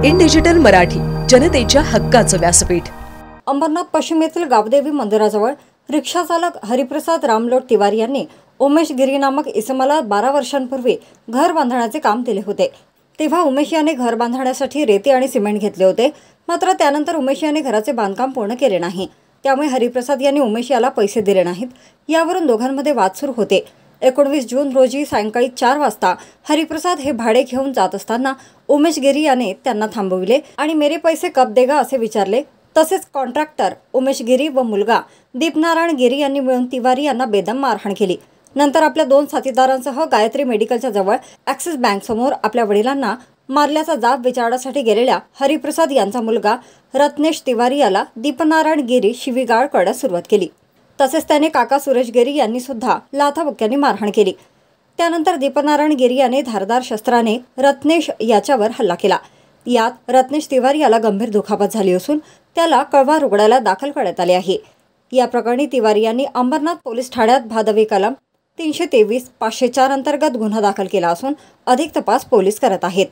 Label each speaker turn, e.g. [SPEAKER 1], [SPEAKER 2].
[SPEAKER 1] In digital Marathi, जनतेच्या हक्काचं व्यासपीठ।
[SPEAKER 2] अंबरनाथ पश्चिम येथील गावदेवी मंदिराजवळ रिक्षा चालक हरिप्रसाद रामलोट तिवारी यांनी उमेश गिरी नामक इसमाला 12 वर्षांपूर्वी घर बांधण्याचे काम दिले होते। तेव्हा उमेश याने घर बांधण्यासाठी रेती आणि सिमेंट घेतले होते, मात्र त्यानंतर उमेश याने घराचे बांधकाम पूर्ण केले नाही। त्यामुळे हरिप्रसाद यांनी उमेश याला पैसे दिले नाहीत। यावरून दोघांमध्ये वाद सुरू होते। 19 जून रोजी सायंकाळी 4 वाजता हरिप्रसाद हे भाडे घेऊन जात असताना उमेश गिरी याने त्यांना थांबविले आणि मेरे पैसे कब देगा असे विचारले। तसेच कॉन्ट्रॅक्टर उमेश गिरी व मुलगा दीपनारायण गिरी यांनी मिळून तिवारी यांना बेदम मारहाण केली। नंतर आपल्या 2 साथीदारांसह गायत्री मेडिकलच्या जवळ ॲक्सिस बँक समोर आपल्या वडिलांना मारल्याचा जाब विचारण्यासाठी गेलेल्या हरिप्रसाद यांचा मुलगा रत्नेश तिवारी याला दीपनारायण गिरी शिवीगाळ करण्यास सुरुवात केली। तसेच त्याने काका सुरेश गिरी यांनी सुद्धा लाथाबुक्क्यांनी मारहाण केली। त्यानंतर दीपनारायण गिरी याने धारदार शस्त्राने रत्नेश याच्यावर हल्ला केला। यात रत्नेश तिवारी याला गंभीर दुखापत झाली असून त्याला कळवा रुग्णालयात दाखल करण्यात आले आहे। या प्रकरणी तिवारी यांनी अंबरनाथ पोलीस ठाण्यात भादवी कलम 323, 504 अंतर्गत गुन्हा दाखल केला असून अधिक तपास पोलीस करत आहेत।